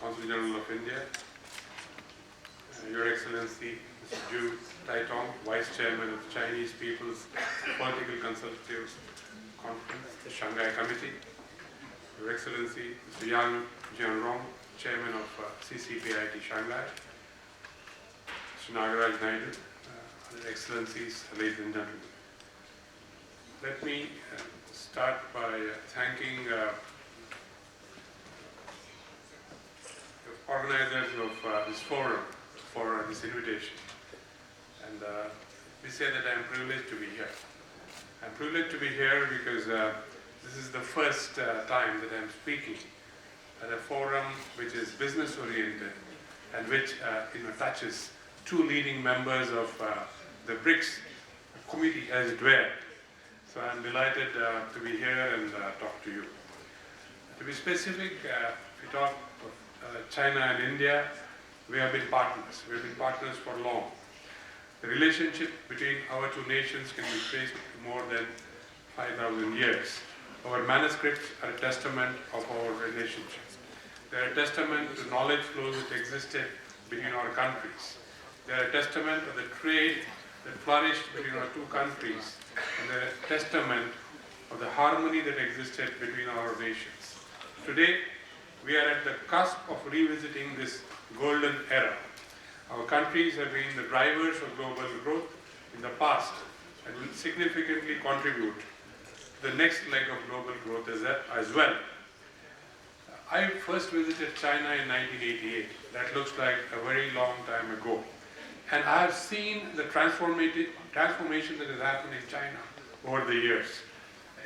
Consul General of India, Your Excellency Mr. Zhu Taitong, Vice Chairman of Chinese People's Political Consultative Conference, the Shanghai Committee, Your Excellency Mr. Yang Jianrong, Chairman of CCPIT Shanghai, Mr. Nagaraj Naidu, Other Excellencies, ladies and gentlemen. Let me start by thanking the organizers of this forum for this invitation. And we say that I am privileged to be here. I'm privileged to be here because this is the first time that I'm speaking at a forum which is business oriented and which touches two leading members of the BRICS committee, as it were. So I'm delighted to be here and talk to you. To be specific, if we talk of China and India, we have been partners. We have been partners for long. The relationship between our two nations can be traced to more than 5,000 years. Our manuscripts are a testament of our relationship. They are a testament to knowledge flows that existed between our countries. They are a testament of the trade that flourished between our two countries, and they are a testament of the harmony that existed between our nations. Today, we are at the cusp of revisiting this golden era. Our countries have been the drivers of global growth in the past and will significantly contribute to the next leg of global growth as well. I first visited China in 1988. That looks like a very long time ago. And I have seen the transformation that has happened in China over the years.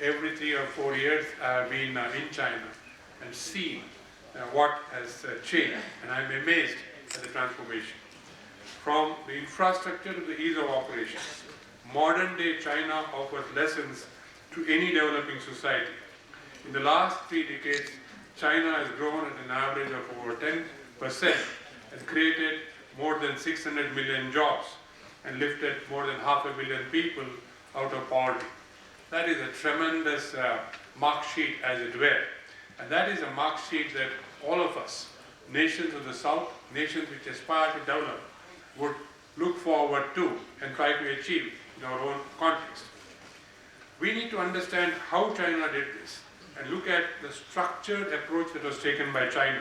Every 3 or 4 years I have been in China and seen what has changed. And I'm amazed at the transformation. From the infrastructure to the ease of operations, modern day China offers lessons to any developing society. In the last 3 decades, China has grown at an average of over 10% and created more than 600 million jobs and lifted more than 500 million people out of poverty. That is a tremendous mark sheet, as it were. And that is a mark sheet that all of us, nations of the South, nations which aspire to develop, would look forward to and try to achieve in our own context. We need to understand how China did this and look at the structured approach that was taken by China.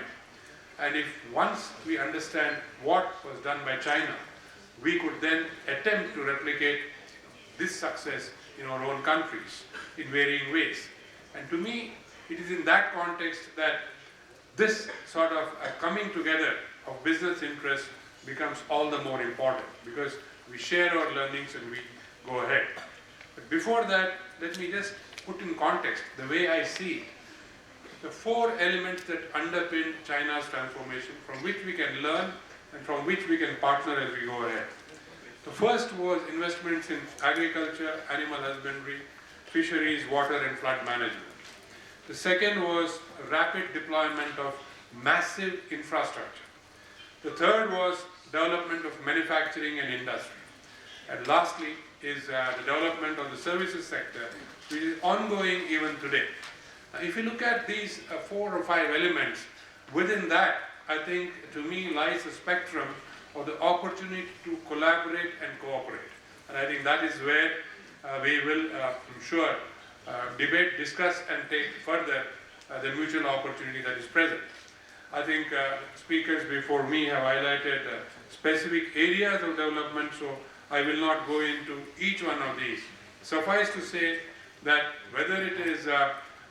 And if once we understand what was done by China, we could then attempt to replicate this success in our own countries in varying ways. And to me, it is in that context that this sort of coming together of business interests becomes all the more important, because we share our learnings and we go ahead. But before that, let me just put in context the way I see it. The 4 elements that underpin China's transformation, from which we can learn and from which we can partner as we go ahead. The first was investments in agriculture, animal husbandry, fisheries, water and flood management. The second was rapid deployment of massive infrastructure. The third was development of manufacturing and industry. And lastly is the development of the services sector, which is ongoing even today. If you look at these 4 or 5 elements, within that, I think, to me, lies a spectrum of the opportunity to collaborate and cooperate. And I think that is where we will, I'm sure, debate, discuss and take further the mutual opportunity that is present. I think speakers before me have highlighted specific areas of development, so I will not go into each one of these. Suffice to say that whether it is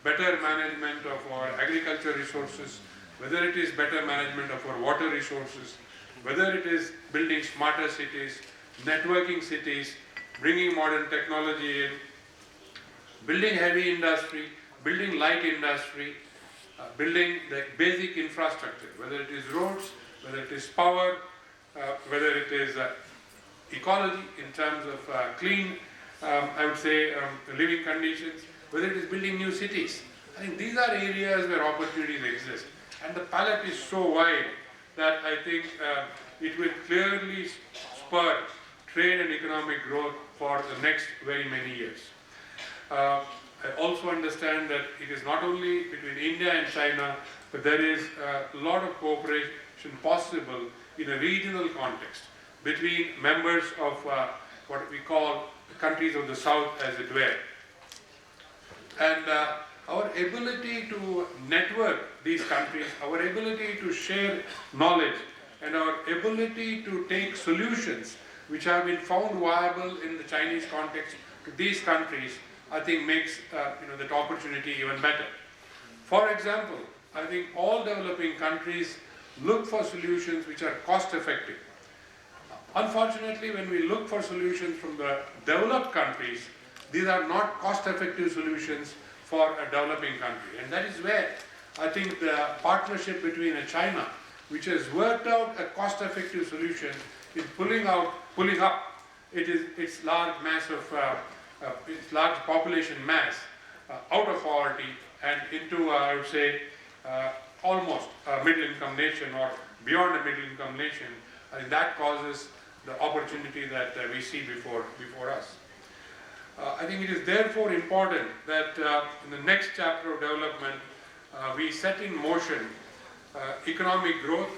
better management of our agriculture resources, whether it is better management of our water resources, whether it is building smarter cities, networking cities, bringing modern technology in, building heavy industry, building light industry, building the basic infrastructure, whether it is roads, whether it is power, whether it is ecology in terms of clean, I would say, living conditions, whether it is building new cities. I think these are areas where opportunities exist. And the palette is so wide that I think it will clearly spur trade and economic growth for the next very many years. I also understand that it is not only between India and China, but there is a lot of cooperation possible in a regional context between members of what we call countries of the South, as it were. And our ability to network these countries, our ability to share knowledge, and our ability to take solutions which have been found viable in the Chinese context to these countries, I think makes that opportunity even better. For example, I think all developing countries look for solutions which are cost effective. Unfortunately, when we look for solutions from the developed countries, these are not cost-effective solutions for a developing country. And that is where I think the partnership between China, which has worked out a cost-effective solution, is pulling up its large population mass out of poverty and into, I would say, almost a middle-income nation or beyond a middle-income nation. And that causes the opportunity that we see before us. I think it is therefore important that in the next chapter of development, we set in motion economic growth,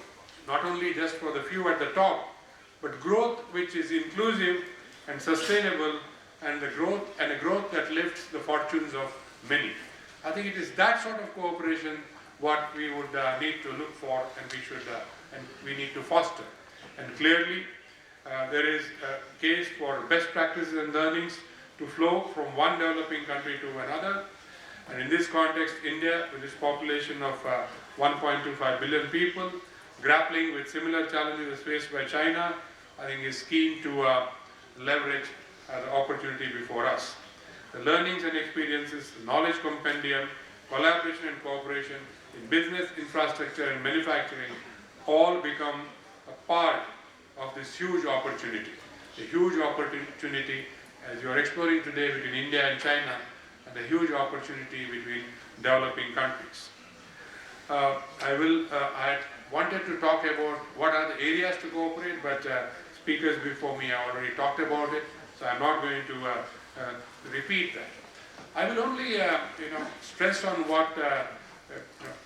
not only just for the few at the top, but growth which is inclusive and sustainable, and a growth that lifts the fortunes of many. I think it is that sort of cooperation what we would need to look for, and we need to foster. And clearly, there is a case for best practices and learnings to flow from one developing country to another. And in this context, India, with its population of 1.25 billion people, grappling with similar challenges faced by China, I think is keen to leverage the opportunity before us. The learnings and experiences, the knowledge compendium, collaboration and cooperation in business, infrastructure and manufacturing all become a part of this huge opportunity. A huge opportunity as you are exploring today between India and China, and a huge opportunity between developing countries. I had wanted to talk about what are the areas to cooperate, but speakers before me have already talked about it, so I'm not going to repeat that. I will only stress on what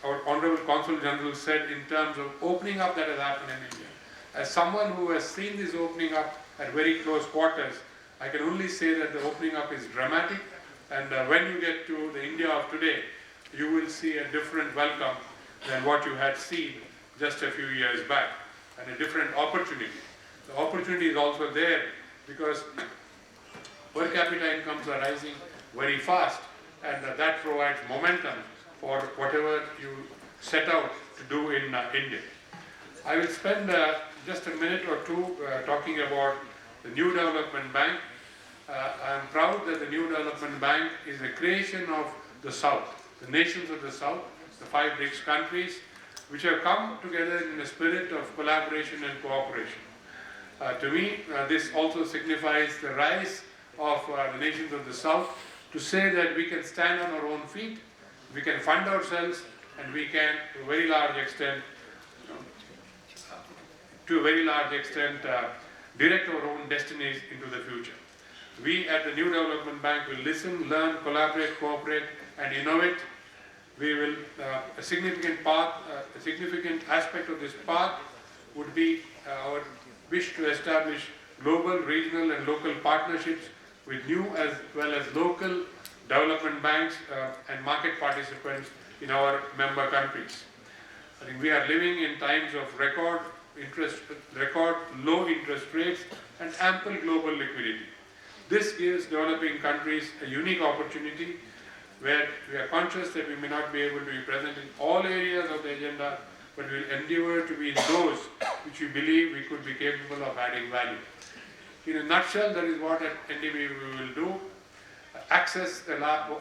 our Honorable Consul General said in terms of opening up that has happened in India. As someone who has seen this opening up at very close quarters, I can only say that the opening up is dramatic, and when you get to the India of today, you will see a different welcome than what you had seen just a few years back, and a different opportunity. The opportunity is also there because per capita incomes are rising very fast, and that provides momentum for whatever you set out to do in India. I will spend just a minute or two talking about the New Development Bank. I am proud that the New Development Bank is a creation of the South, the nations of the South, the 5 BRICS countries, which have come together in a spirit of collaboration and cooperation. To me, this also signifies the rise of the nations of the South to say that we can stand on our own feet, we can fund ourselves, and we can, to a very large extent, direct our own destinies into the future. We at the New Development Bank will listen, learn, collaborate, cooperate, and innovate. We will, a significant aspect of this path would be our wish to establish global, regional, and local partnerships with new as well as local development banks and market participants in our member countries. I think we are living in times of record low interest rates and ample global liquidity. This gives developing countries a unique opportunity where we are conscious that we may not be able to be present in all areas of the agenda, but we will endeavor to be in those which we believe we could be capable of adding value. In a nutshell, that is what at NDB we will do. Access the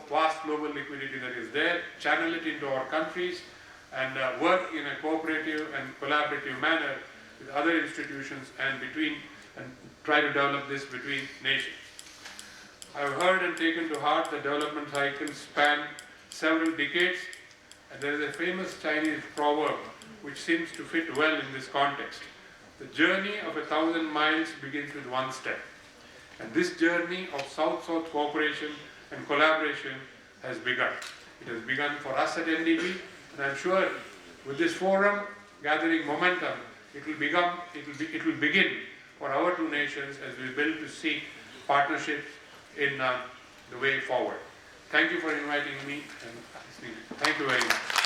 vast global liquidity that is there, channel it into our countries, and work in a cooperative and collaborative manner with other institutions and try to develop this between nations. I have heard and taken to heart that development cycles span several decades, and there is a famous Chinese proverb which seems to fit well in this context. The journey of 1,000 miles begins with one step. And this journey of South-South cooperation and collaboration has begun. It has begun for us at NDP, and I'm sure with this forum gathering momentum, it will begin for our two nations as we build to seek partnership in the way forward. Thank you for inviting me, and thank you very much.